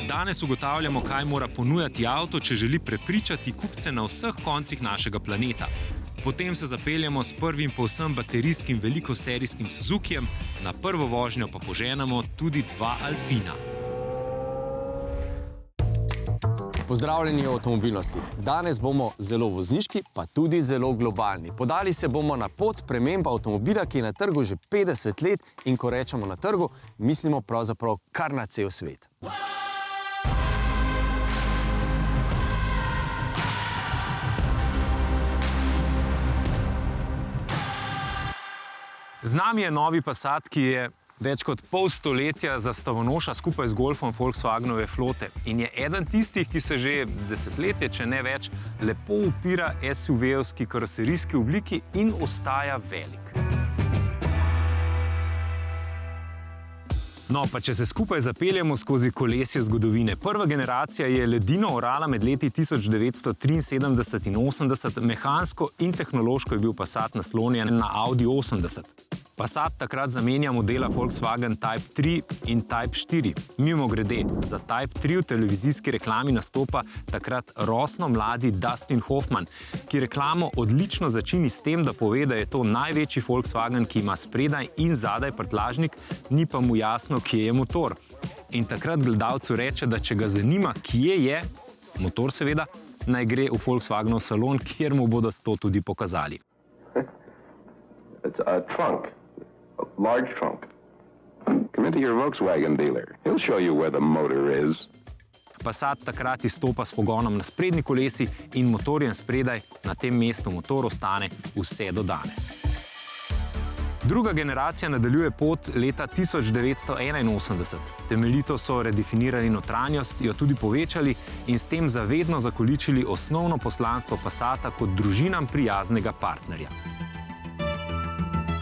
Danes ugotavljamo, kaj mora ponujati avto, če želi prepričati kupce na vseh koncih našega planeta. Potem se zapeljemo s prvim povsem baterijskim velikoserijskim Suzukijem, na prvo vožnjo pa poženemo tudi 2 Alpina. Pozdravljeni v avtomobilnosti. Danes bomo zelo vozniški, pa tudi zelo globalni. Podali se bomo na pot sprememb avtomobila, ki je na trgu že 50 let in ko rečemo na trgu, mislimo pravzaprav kar na cel svet. Z nami je novi Passat, ki je več kot pol stoletja zastavonoša skupaj z Golfom Volkswagenove flote in je eden tistih, ki se že desetletje, če ne več, lepo upira SUV-ovski karoserijski obliki in ostaja velik. No, pa če se skupaj zapeljemo skozi kolesje zgodovine. Prva generacija je ledino orala med leti 1973 in 80, mehansko in tehnološko je bil Passat naslonjen na Audi 80. Passat takrat zamenja modela Volkswagen Type 3 in Type 4. Mimogrede, za Type 3 v televizijski reklami nastopa takrat rosno mladi Dustin Hoffman, ki reklamo odlično začini s tem, da pove, da je to največji Volkswagen, ki ima spredaj in zadaj prtljažnik, ni pa mu jasno, kje je motor. In takrat gledalcu reče, da če ga zanima, kje je, motor seveda, naj gre v Volkswagenov salon, kjer mu bodo to tudi pokazali. It's a trunk. A large trunk. Come into your Volkswagen dealer. He'll show you where the motor is. Passat takrat izstopa s pogonom na sprednji kolesi in motorjem spredaj, na tem mestu motor ostane vse do danes. Druga generacija nadaljuje pot leta 1981. Temeljito so redefinirali notranjost, jo tudi povečali in s tem zavedno zakoličili osnovno poslanstvo Passata kot družinam prijaznega partnerja.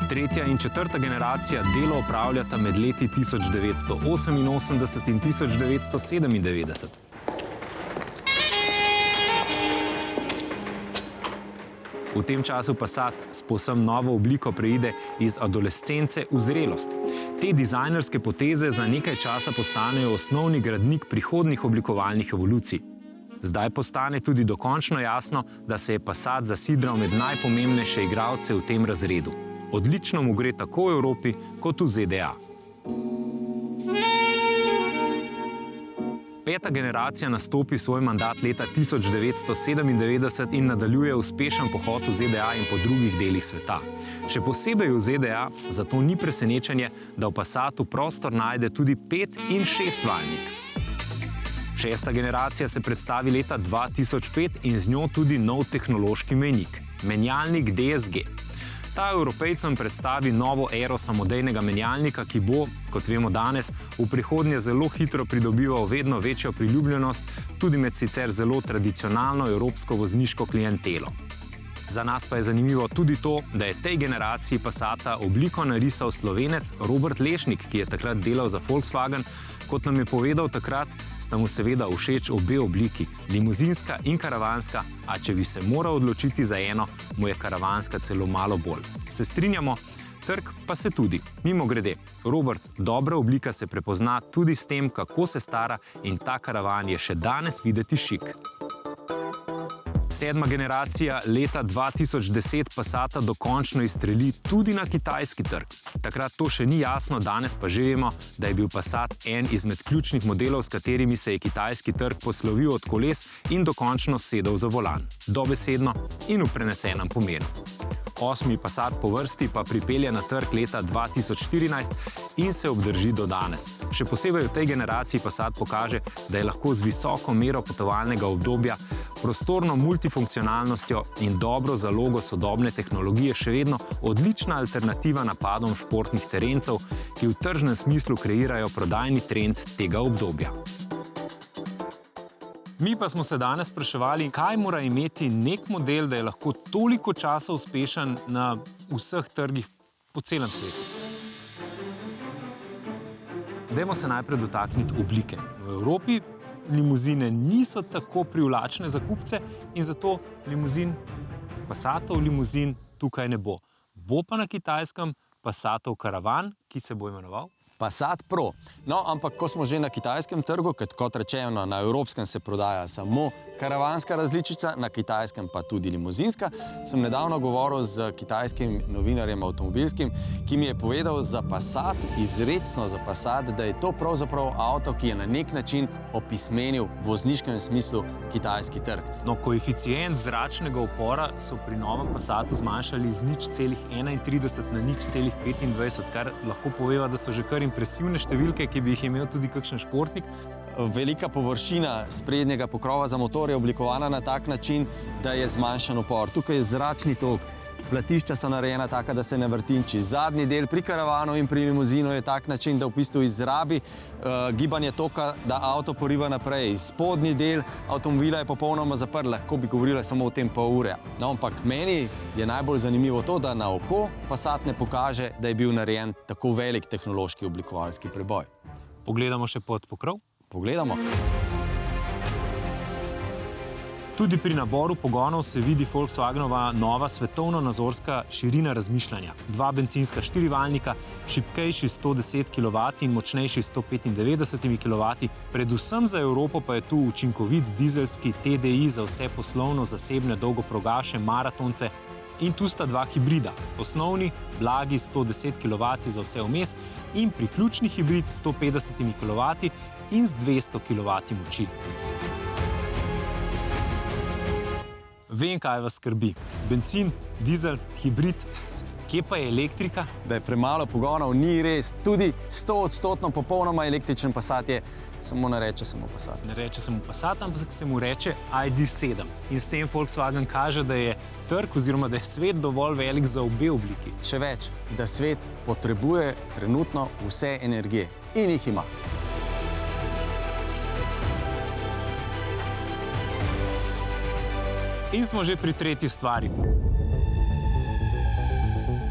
Tretja in četrta generacija delo opravljata med leti 1988 in 1997. V tem času Passat s povsem novo obliko preide iz adolescence v zrelost. Te dizajnerske poteze za nekaj časa postanejo osnovni gradnik prihodnjih oblikovalnih evolucij. Zdaj postane tudi dokončno jasno, da se je Passat zasidral med najpomembnejše igralce v tem razredu. Odlično mu gre tako v Evropi kot v ZDA. Peta generacija nastopi svoj mandat leta 1997 in nadaljuje uspešen pohod v ZDA in po drugih delih sveta. Še posebej v ZDA, zato ni presenečenje, da v Passatu prostor najde tudi 5- in 6-valjnik. Šesta generacija se predstavi leta 2005 in z njo tudi nov tehnološki mejnik – menjalnik DSG. Ta Evropejcem predstavi novo ero samodejnega menjalnika, ki bo, kot vemo danes, v prihodnje zelo hitro pridobival vedno večjo priljubljenost tudi med sicer zelo tradicionalno evropsko vozniško klientelo. Za nas pa je zanimivo tudi to, da je tej generaciji Passata obliko narisal Slovenec Robert Lešnik, ki je takrat delal za Volkswagen. Kot nam je povedal takrat, sta mu seveda všeč obe obliki, limuzinska in karavanska, a če bi se moral odločiti za eno, mu je karavanska celo malo bolj. Se strinjamo? Trg pa se tudi. Mimogrede, Robert, dobra oblika se prepozna tudi s tem, kako se stara in ta karavan je še danes videti šik. Sedma generacija leta 2010 Passata dokončno izstreli tudi na kitajski trg. Takrat to še ni jasno, danes pa že vemo, da je bil Passat en izmed ključnih modelov, s katerimi se je kitajski trg poslovil od koles in dokončno sedel za volan. Dobesedno in v prenesenem pomenu. 8. Passat po vrsti pa pripelje na trg leta 2014 in se obdrži do danes. Še posebej v tej generaciji Passat pokaže, da je lahko z visoko mero potovalnega obdobja, prostorno multifunkcionalnostjo in dobro zalogo sodobne tehnologije še vedno odlična alternativa napadom športnih terencev, ki v tržnem smislu kreirajo prodajni trend tega obdobja. Mi pa smo se danes spraševali, kaj mora imeti nek model, da je lahko toliko časa uspešen na vseh trgih po celem svetu. Dajmo se najprej dotakniti oblike. V Evropi limuzine niso tako privlačne za kupce in zato Passatov limuzin tukaj ne bo. Bo pa na kitajskem Passatov karavan, ki se bo imenoval Passat Pro. No, ampak ko smo že na kitajskem trgu, kot rečeno, na evropskem se prodaja samo karavanska različica, na kitajskem pa tudi limuzinska, sem nedavno govoril z kitajskim novinarjem avtomobilskim, ki mi je povedal za Passat, izrecno za Passat, da je to pravzaprav avto, ki je na nek način opismenil v vozniškem smislu kitajski trg. No, koeficient zračnega upora so pri novem Passatu zmanjšali z 0,31 na 0,25, kar lahko poveva, da so že kar impresivne številke, ki bi jih imel tudi kakšen športnik. Velika površina sprednjega pokrova za motor je oblikovana na tak način, da je zmanjšan upor. Tukaj je zračni tok, platišča so narejena taka, da se ne vrtinči. Zadnji del pri karavanu in pri limuzinu je tak način, da v bistvu izrabi gibanje toka, da avto poriva naprej. Spodnji del avtomobila je popolnoma zaprt, lahko bi govorila samo o tem pol ure. No, ampak meni je najbolj zanimivo to, da na oko Passat ne pokaže, da je bil narejen tako velik tehnološki oblikovalski preboj. Pogledamo še pod pokrov. Pogledamo. Tudi pri naboru pogonov se vidi Volkswagenova nova svetovno-nazorska širina razmišljanja. Dva bencinska štirivaljnika, šibkejši 110 kW in močnejši 195 kW. Predvsem za Evropo pa je tu učinkovit dizelski TDI za vse poslovno, zasebne, dolgoprogaše, maratonce. In tu sta dva hibrida. Osnovni, blagi 110 kW za vse vmes in priključni hibrid 150 kW in z 200 kW moči. Vem, kaj vas skrbi. Bencin, dizel, hibrid. Kje pa je elektrika? Da je premalo pogonov, ni res. Tudi 100% popolnoma električen Passat je, samo ne reče samo Passat. Ne reče samo Passat, ampak se mu reče ID.7. In s tem Volkswagen kaže, da je trg oziroma da je svet dovolj velik za obe obliki. Še več, da svet potrebuje trenutno vse energije in jih ima. In smo že pri tretji stvari.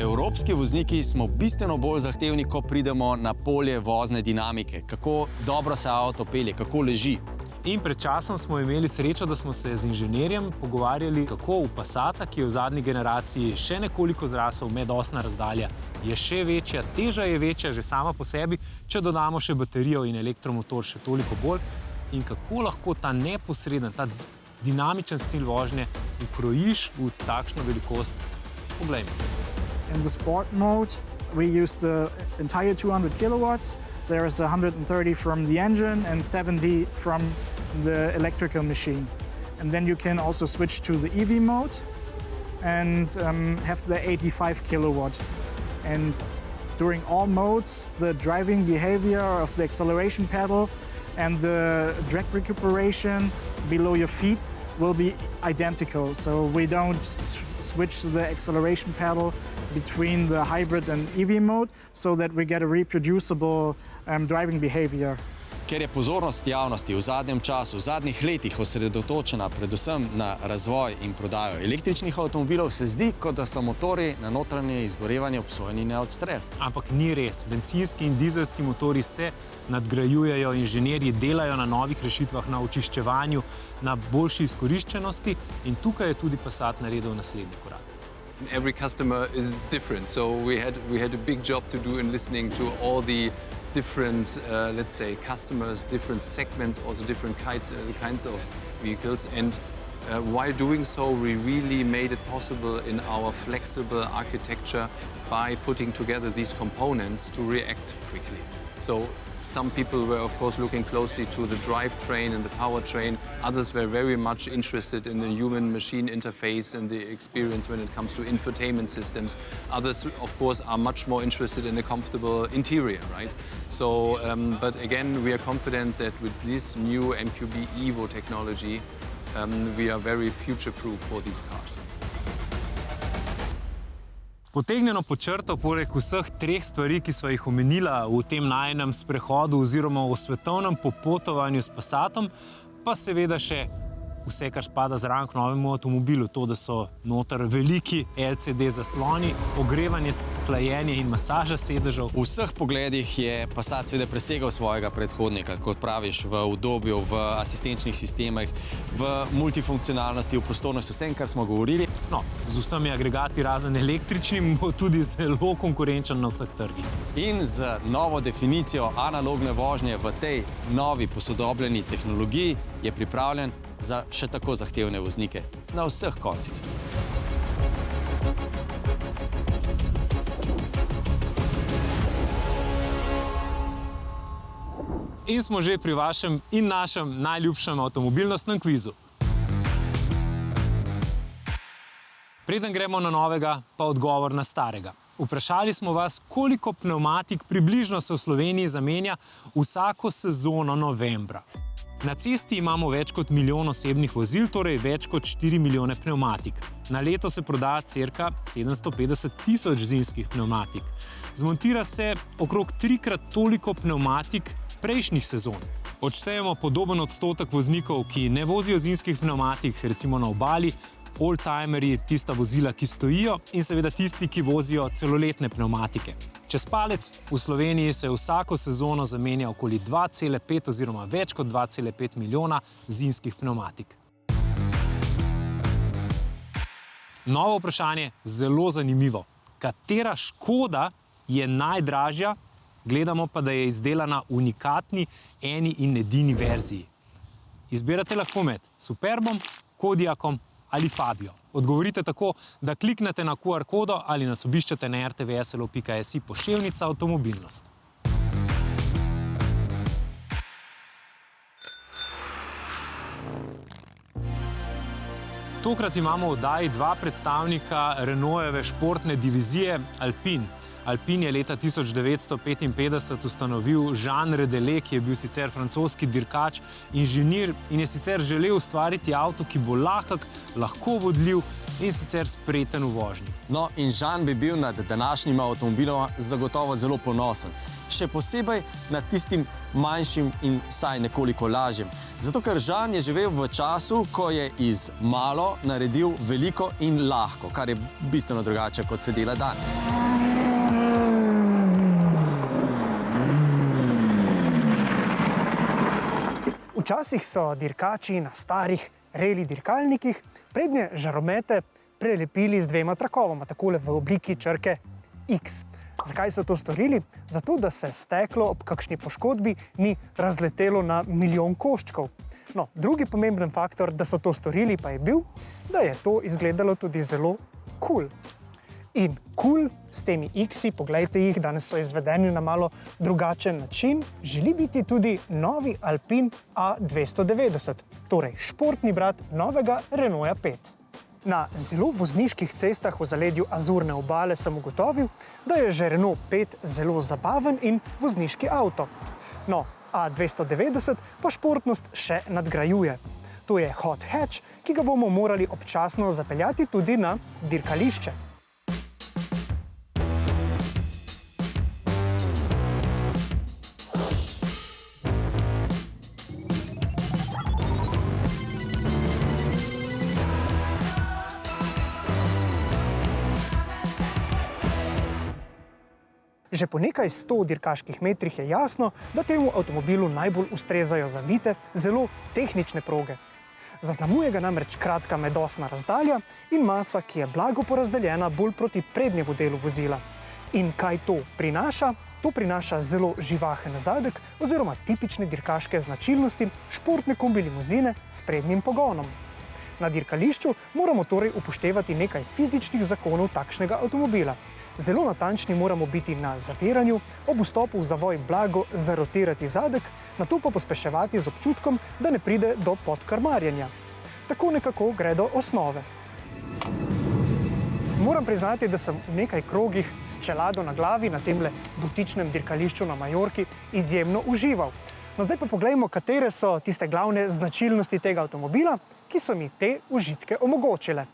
Evropski vozniki smo bistveno bolj zahtevni, ko pridemo na polje vozne dinamike. Kako dobro se avto pelje, kako leži. In pred časom smo imeli srečo, da smo se z inženirjem pogovarjali, kako v Passata, ki je v zadnji generaciji še nekoliko zrasel, medosna razdalja je še večja, teža je večja že sama po sebi, če dodamo še baterijo in elektromotor še toliko bolj. In kako lahko ta neposreden, ta dinamičen stil vožnje ukrojiš v takšno velikost? Poglejmo. In the sport mode, we use the entire 200 kilowatts. There is 130 from the engine and 70 from the electrical machine. And then you can also switch to the EV mode and have the 85 kilowatt. And during all modes, the driving behavior of the acceleration pedal and the drag recuperation below your feet will be identical. So we don't switch the acceleration pedal between the hybrid and EV mode so that we get a reproducible driving behavior. Ker je pozornost javnosti v zadnjem času, v zadnjih letih osredotočena predvsem na razvoj in prodajo električnih avtomobilov, se zdi, kot da so motorji na notranje izgorevanje obsojeni na odstrel. Ampak ni res. Bencinski in dizelski motorji se nadgrajujejo, inženirji delajo na novih rešitvah, na očiščevanju, na boljši izkoriščenosti in tukaj je tudi Passat naredil naslednji korak. Every customer is different, so we had a big job to do in listening to all the different, let's say, customers, different segments, also different kinds of vehicles. And while doing so, we really made it possible in our flexible architecture by putting together these components to react quickly. So some people were, of course, looking closely to the drivetrain and the powertrain. Others were very much interested in the human-machine interface and the experience when it comes to infotainment systems. Others, of course, are much more interested in a comfortable interior, right? So, but again, we are confident that with this new MQB Evo technology, we are very future-proof for these cars. Potegnjeno pod črto, poleg vseh treh stvari, ki sva jih omenila v tem najinem sprehodu oziroma v svetovnem popotovanju s Passatom, pa seveda še vse, kar spada zraven k novemu avtomobilu, to, da so noter veliki LCD zasloni, ogrevanje, hlajenje in masaža sedežev. V vseh pogledih je Passat seveda presegal svojega predhodnika, kot praviš, v udobju, v asistenčnih sistemih, v multifunkcionalnosti, v prostornosti, vsem, kar smo govorili. No, z vsemi agregati razen električnim bo tudi zelo konkurenčen na vseh trgih. In z novo definicijo analogne vožnje v tej novi posodobljeni tehnologiji je pripravljen za še tako zahtevne voznike na vseh koncih sveta. In smo že pri vašem in našem najljubšem avtomobilnostnem kvizu. Preden gremo na novega, pa odgovor na starega. Vprašali smo vas, koliko pnevmatik približno se v Sloveniji zamenja vsako sezono novembra. Na cesti imamo več kot milijon osebnih vozil, torej več kot 4 milijone pnevmatik. Na leto se proda cirka 750 tisoč zimskih pnevmatik. Zmontira se okrog 3-krat toliko pnevmatik prejšnjih sezon. Odštejemo podoben odstotek voznikov, ki ne vozijo zimskih pnevmatik, recimo na obali, oldtimerji, tista vozila, ki stojijo, in seveda tisti, ki vozijo celoletne pnevmatike. Čez palec v Sloveniji se vsako sezono zamenja okoli 2,5 oziroma več kot 2,5 milijona zimskih pnevmatik. Novo vprašanje, zelo zanimivo. Katera Škoda je najdražja, gledamo pa, da je izdelana v unikatni eni in edini verziji? Izbirate lahko med Superbom, Kodiaqom ali Fabio. Odgovorite tako, da kliknete na QR kodo ali nas obiščete na rtvslo.si poševnica avtomobilnost. Tokrat imamo v oddaji dva predstavnika Renaultove športne divizije Alpine. Alpine je leta 1955 ustanovil Jean Redelec, ki je bil sicer francoski dirkač, inženir in je sicer želel ustvariti avto, ki bo lahek, lahko vodljiv in sicer spreten v vožnji. No, in Jean bi bil nad današnjima avtomobiloma zagotovo zelo ponosen. Še posebej nad tistim manjšim in vsaj nekoliko lažjim. Zato, ker Jean je živel v času, ko je iz malo naredil veliko in lahko, kar je bistveno drugače, kot se dela danes. Včasih so dirkači na starih reli dirkalnikih prednje žaromete prelepili z dvema trakovoma, takole v obliki črke X. Zakaj so to storili? Zato, da se steklo ob kakšni poškodbi ni razletelo na milijon koščkov. No, drugi pomemben faktor, da so to storili, pa je bil, da je to izgledalo tudi zelo cool. In cool s temi X-i, poglejte jih, danes so izvedeni na malo drugačen način, želi biti tudi novi Alpine A290, torej športni brat novega Renaulta 5. Na zelo vozniških cestah v zaledju Azurne obale sem ugotovil, da je že Renault 5 zelo zabaven in vozniški avto. No, A290 pa športnost še nadgrajuje. To je hot hatch, ki ga bomo morali občasno zapeljati tudi na dirkališče. Že po nekaj 100 dirkaških metrih je jasno, da temu avtomobilu najbolj ustrezajo zavite, zelo tehnične proge. Zaznamuje ga namreč kratka medosna razdalja in masa, ki je blago porazdeljena bolj proti prednjemu delu vozila. In kaj to prinaša? To prinaša zelo živahen zadek oziroma tipične dirkaške značilnosti športne kombi limuzine s prednjim pogonom. Na dirkališču moramo torej upoštevati nekaj fizičnih zakonov takšnega avtomobila. Zelo natančni moramo biti na zaviranju, ob vstopu v zavoj blago zarotirati zadek, nato pa pospeševati z občutkom, da ne pride do podkrmarjenja. Tako nekako gre do osnove. Moram priznati, da sem v nekaj krogih s čelado na glavi na temle butičnem dirkališču na Majorki izjemno užival. No, zdaj pa poglejmo, katere so tiste glavne značilnosti tega avtomobila, ki so mi te užitke omogočile.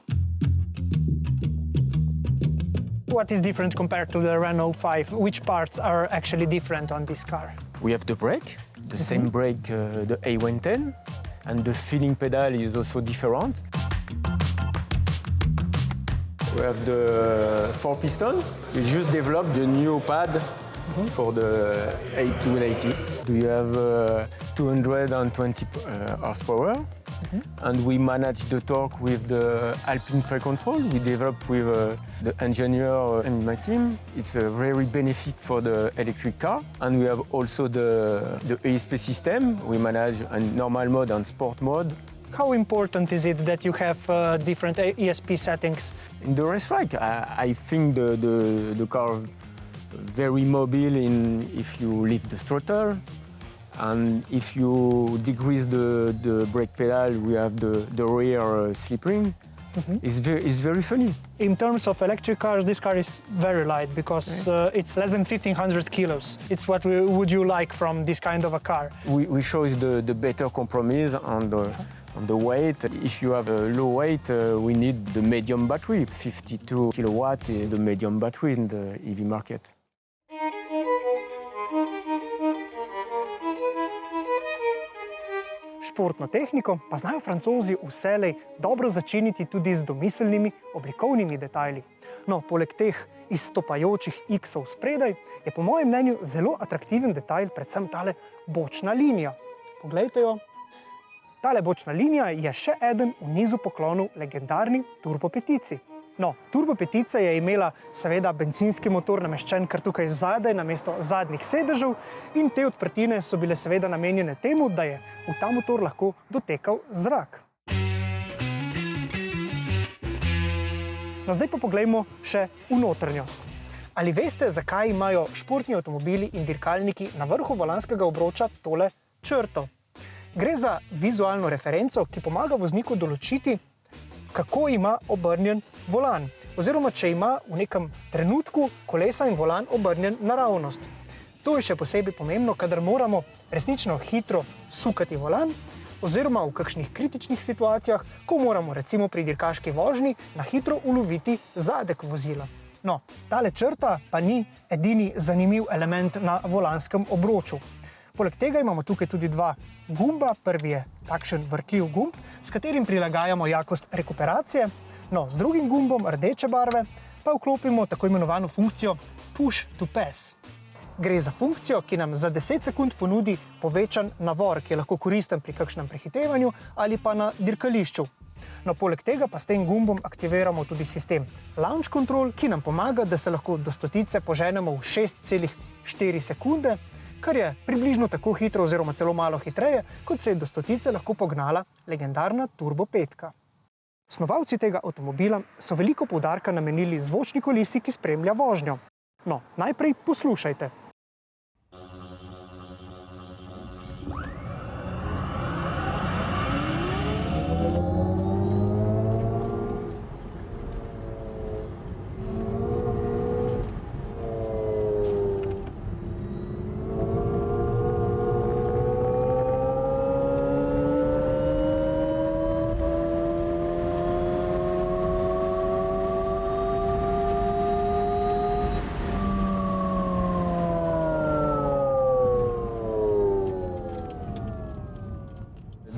What is different compared to the Renault 5? Which parts are actually different on this car? We have the brake, the same brake, the A110, and the feeling pedal is also different. We have the 4-piston. We just developed the new pad for the 880. Do you have 220 horsepower? and we manage the torque with the Alpine Pre-Control. We developed with the engineer and my team. It's very beneficial for the electric car. And we have also the ESP system. We manage a normal mode and sport mode. How important is it that you have different ESP settings? In the racetrack, I think the car is very mobile if you lift the throttle. And if you decrease the brake pedal, we have the rear slip ring. It's very funny. In terms of electric cars, this car is very light because it's less than 1,500 kilos. It's what would you like from this kind of a car? We chose the better compromise on the weight. If you have a low weight, we need the medium battery. 52 kilowatt is the medium battery in the EV market. Športno tehniko pa znajo Francozi vselej dobro začiniti tudi z domiselnimi oblikovnimi detajli. No, poleg teh izstopajočih X-ov spredaj je po mojem mnenju zelo atraktiven detajl predvsem tale bočna linija. Poglejte jo. Tale bočna linija je še eden v nizu poklonov legendarni Turbo petici. No, Turbo petica je imela seveda bencinski motor nameščen kar tukaj zadaj namesto zadnjih sedežev in te odprtine so bile seveda namenjene temu, da je v ta motor lahko dotekal zrak. No, zdaj pa poglejmo še v notranjost. Ali veste, zakaj imajo športni avtomobili in dirkalniki na vrhu volanskega obroča tole črto? Gre za vizualno referenco, ki pomaga vozniku določiti, kako ima obrnjen volan, oziroma če ima v nekem trenutku kolesa in volan obrnjen naravnost. To je še posebej pomembno, kadar moramo resnično hitro sukati volan, oziroma v kakšnih kritičnih situacijah, ko moramo recimo pri dirkaški vožnji na hitro uloviti zadek vozila. No, tale črta pa ni edini zanimiv element na volanskem obroču. Poleg tega imamo tukaj tudi dva gumba. Prvi je takšen vrtljiv gumb, s katerim prilagajamo jakost rekuperacije. No, z drugim gumbom rdeče barve pa vklopimo tako imenovano funkcijo Push to Pass. Gre za funkcijo, ki nam za 10 sekund ponudi povečan navor, ki je lahko koristen pri kakšnem prehitevanju ali pa na dirkališču. No, poleg tega pa s tem gumbom aktiviramo tudi sistem Launch Control, ki nam pomaga, da se lahko do stotice poženemo v 6,4 sekunde, kar je približno tako hitro oziroma celo malo hitreje, kot se je do stotice lahko pognala legendarna Turbo 5. Snovalci tega avtomobila so veliko poudarka namenili zvočni kulisi, ki spremlja vožnjo. No, najprej poslušajte.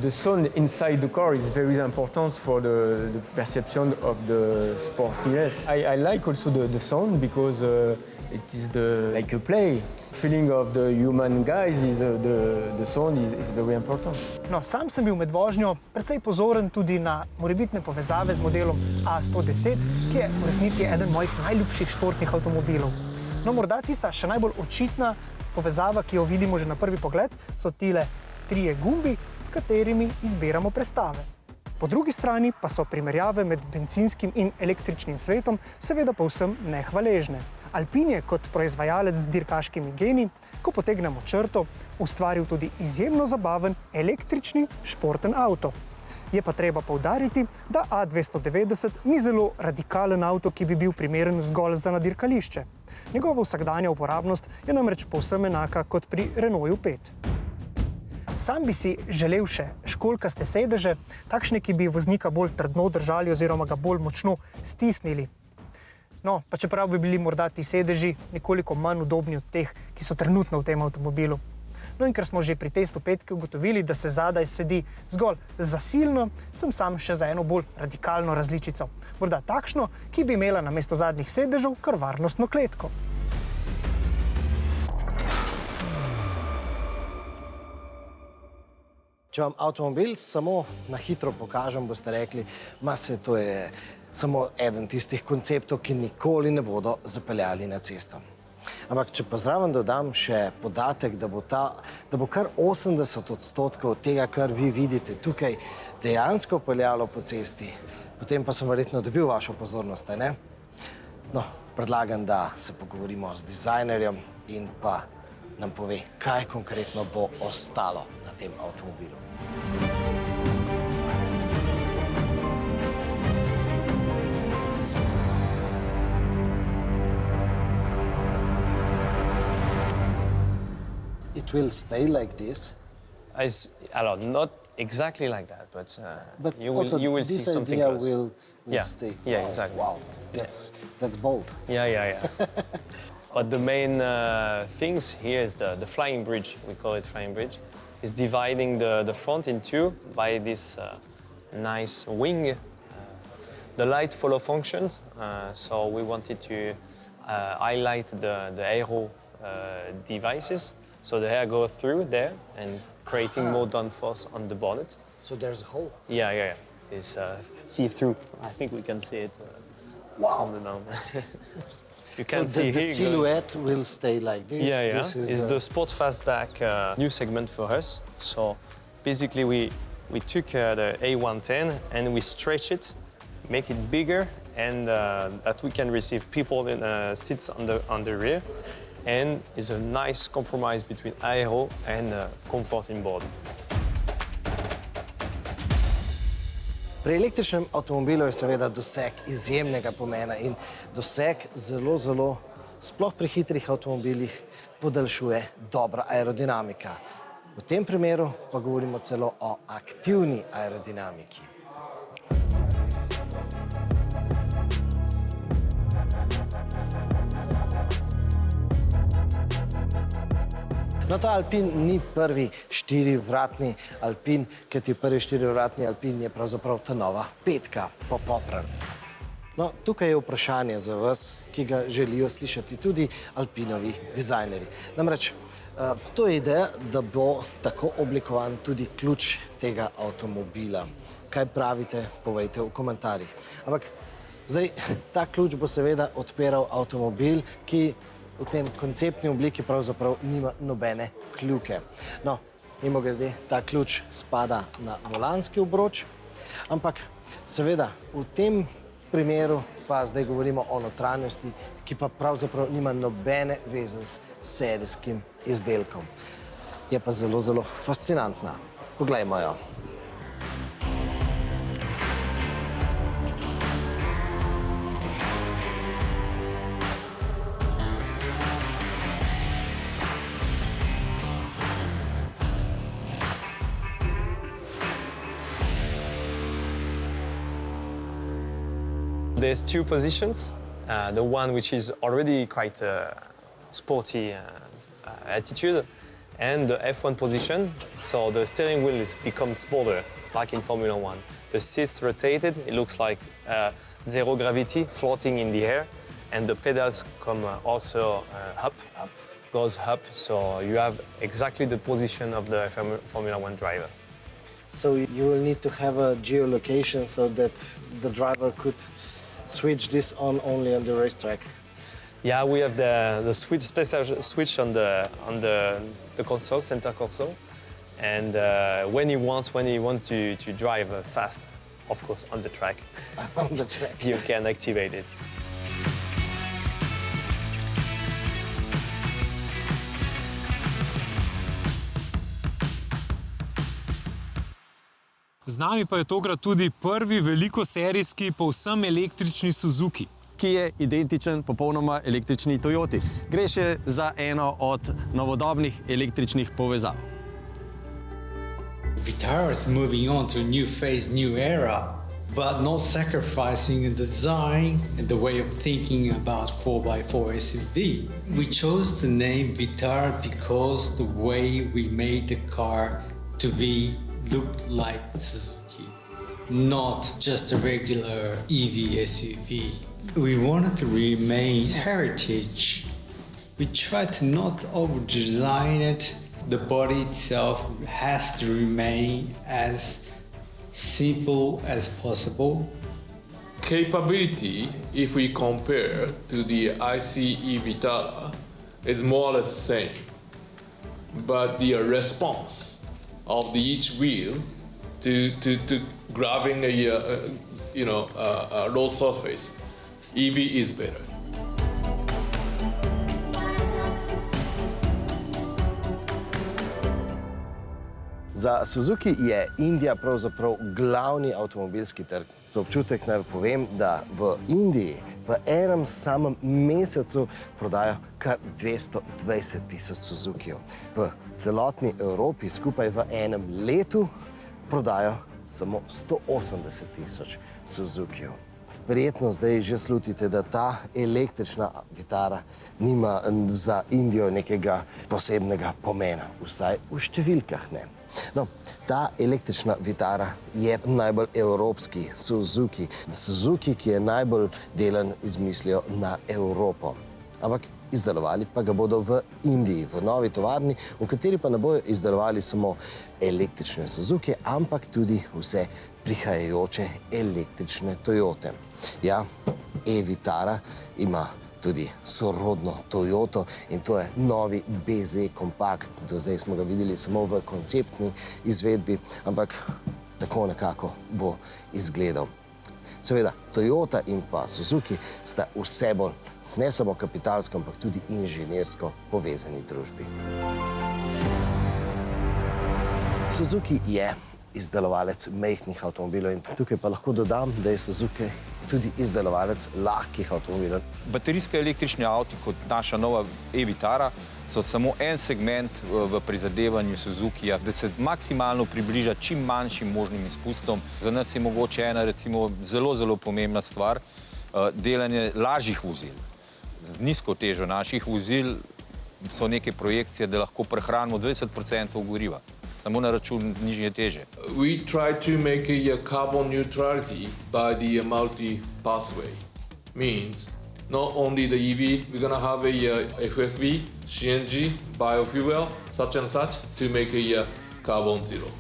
The sound inside the car is very important for the perception of the sportiness. I like also the sound because it is like a play. Feeling of the human guys is the sound is very important. No, sam sem bil med vožnjo precej pozoren tudi na morebitne povezave z modelom A110, ki je v resnici eden mojih najljubših športnih avtomobilov. No, morda tista še najbolj očitna povezava, ki jo vidimo že na prvi pogled, so tile trije gumbi, s katerimi izbiramo prestave. Po drugi strani pa so primerjave med bencinskim in električnim svetom seveda povsem nehvaležne. Alpine je kot proizvajalec z dirkaškimi geni, ko potegnemo črto, ustvaril tudi izjemno zabaven električni športen avto. Je pa treba poudariti, da A290 ni zelo radikalen avto, ki bi bil primeren zgolj za nadirkališče. Njegova vsakdanja uporabnost je namreč povsem enaka kot pri Renaultu 5. Sam bi si želel še školjkaste sedeže, takšne, ki bi voznika bolj trdno držali oziroma ga bolj močno stisnili. No, pa čeprav bi bili morda ti sedeži nekoliko manj udobni od teh, ki so trenutno v tem avtomobilu. No in ker smo že pri testu 5 ugotovili, da se zadaj sedi zgolj zasilno, sem sam še za eno bolj radikalno različico. Morda takšno, ki bi imela namesto zadnjih sedežev kar varnostno kletko. Če vam avtomobil samo na hitro pokažem, boste rekli, to je samo eden tistih konceptov, ki nikoli ne bodo zapeljali na cesto. Ampak če pa zraven dodam še podatek, da bo kar 80% tega, kar vi vidite tukaj, dejansko peljalo po cesti, potem pa sem verjetno dobil vašo pozornost, ne? No, predlagam, da se pogovorimo z dizajnerjem in pa nam pove, kaj konkretno bo ostalo na tem avtomobilu. It will stay like this? Not exactly like that, but you also will see something this close. idea will stay. Yeah, exactly. Wow, that's bold. Yeah. But the main things here is the flying bridge, we call it flying bridge, is dividing the front in two by this nice wing. The light follow function, so we wanted to highlight the aero devices, so the air goes through there and creating more downforce on the bonnet. So there's a hole? Yeah. It's see-through. I think we can see it on the number. You can see the here. silhouette will stay like this? Yeah. This is It's the Sport Fastback new segment for us. So basically we took the A110 and we stretch it, make it bigger, and that we can receive people in seats on the rear. And it's a nice compromise between aero and comfort in board. Pri električnem avtomobilu je seveda doseg izjemnega pomena in doseg zelo, sploh pri hitrih avtomobilih, podaljšuje dobra aerodinamika. V tem primeru pa govorimo celo o aktivni aerodinamiki. No, ta Alpin ni prvi štirivratni Alpin, kajti prvi štirivratni Alpin je pravzaprav ta nova petka, popopran. No, tukaj je vprašanje za vas, ki ga želijo slišati tudi Alpinovi dizajnerji. Namreč, to je ideja, da bo tako oblikovan tudi ključ tega avtomobila. Kaj pravite, povejte v komentarjih. Ampak zdaj, ta ključ bo seveda odpiral avtomobil, ki v tem konceptni obliki pravzaprav nima nobene kljuke. No, mimogrede, ta ključ spada na volanski obroč, ampak seveda v tem primeru pa zdaj govorimo o notranjosti, ki pa pravzaprav nima nobene veze s serijskim izdelkom. Je pa zelo fascinantna. Poglejmo jo. There's two positions. The one which is already quite sporty attitude, and the F1 position. So the steering wheel becomes smaller, like in Formula 1. The seats rotated. It looks like zero gravity floating in the air, and the pedals come also goes up. So you have exactly the position of the Formula 1 driver. So you will need to have a geolocation so that the driver could switch this on only on the racetrack. Yeah, we have the special switch on the console, center console, and when you want to drive fast, of course, on the track, On the track. you can activate it. Z nami pa je tokrat tudi prvi velikoserijski, povsem električni Suzuki. Ki je identičen popolnoma električni Toyoti. Gre še za eno od novodobnih električnih povezav. Vitara is moving on to a new phase, new era, but not sacrificing the design and the way of thinking about 4x4 SUV. We chose the name Vitara because the way we made the car to look like Suzuki, not just a regular EV SUV. We wanted to remain heritage. We tried to not over-design it, the body itself has to remain as simple as possible. Capability, if we compare to the ICE Vitara, is more or less the same. But the response of each wheel to grabbing a road surface, EV is better. Za Suzuki je Indija pravzaprav glavni avtomobilski trg. Za občutek naj povem, da v Indiji v enem samem mesecu prodajo kar 220.000 Suzukijev. V celotni Evropi skupaj v enem letu prodajo samo 180.000 Suzukijev. Verjetno zdaj že slutite, da ta električna Vitara nima za Indijo nekega posebnega pomena, vsaj v številkah ne. No, ta električna Vitara je najbolj evropski Suzuki. Suzuki, ki je najbolj delen z mislijo na Evropo. Ampak izdelovali pa ga bodo v Indiji, v novi tovarni, v kateri pa ne bodo izdelovali samo električne Suzuki, ampak tudi vse prihajajoče električne Toyote. Ja, e-Vitara ima tudi sorodno Toyoto in to je novi BZ kompakt. Do zdaj smo ga videli samo v konceptni izvedbi, ampak tako nekako bo izgledal. Seveda, Toyota in pa Suzuki sta vse bolj ne samo kapitalsko, ampak tudi inženirsko povezani družbi. Suzuki je izdelovalec majhnih avtomobilov in tukaj pa lahko dodam, da je Suzuki tudi izdelovalec lahkih avtomobilov. Baterijske električne avti kot naša nova e-Vitara so samo en segment v prizadevanju Suzukija, da se maksimalno približa čim manjšim možnim izpustom. Za nas je mogoče ena recimo zelo pomembna stvar, delanje lažjih vozil. Z nizko težo naših vozil so neke projekcije, da lahko prehranimo 20% goriva. Samo na račun nižje teže. We try to make a carbon neutrality by the multi-pathway. Means not only the EV, we're going to have a FSV, CNG, biofuel, such and such, to make a carbon zero.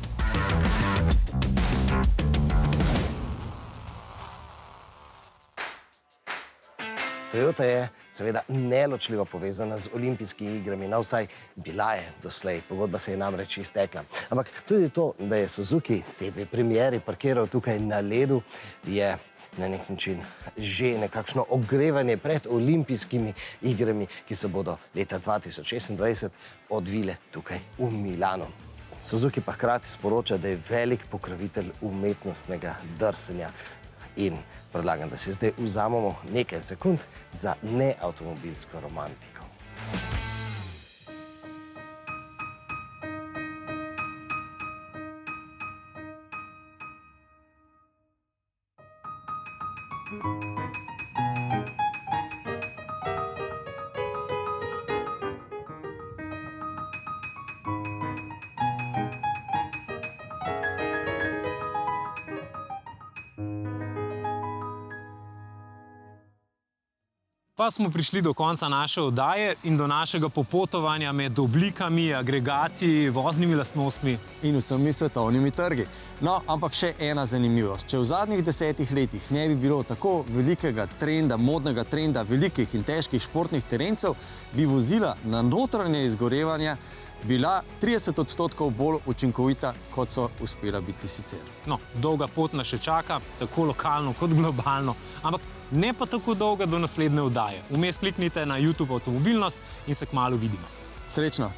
Toyota je seveda neločljivo povezana z olimpijskimi igrami, no vsaj bila je doslej, pogodba se je namreč iztekla. Ampak tudi to, da je Suzuki te dve premieri parkiral tukaj na ledu, je na nek način že nekakšno ogrevanje pred olimpijskimi igrami, ki se bodo leta 2026 odvile tukaj v Milanu. Suzuki pa hkrati sporoča, da je velik pokrovitelj umetnostnega drsenja. In predlagam, da se zdaj vzamemo nekaj sekund za neavtomobilsko romantiko. Pa smo prišli do konca naše oddaje in do našega popotovanja med oblikami, agregati, voznimi lastnostmi. In vsemi svetovnimi trgi. No, ampak še ena zanimivost. Če v zadnjih 10 letih ne bi bilo tako velikega trenda, modnega trenda velikih in težkih športnih terencev, bi vozila na notranje izgorevanje bila 30% bolj učinkovita, kot so uspela biti sicer. No, dolga pot nas še čaka, tako lokalno kot globalno, ampak ne pa tako dolga do naslednje oddaje. Vmes kliknite na YouTube Avtomobilnost in se kmalu vidimo. Srečno!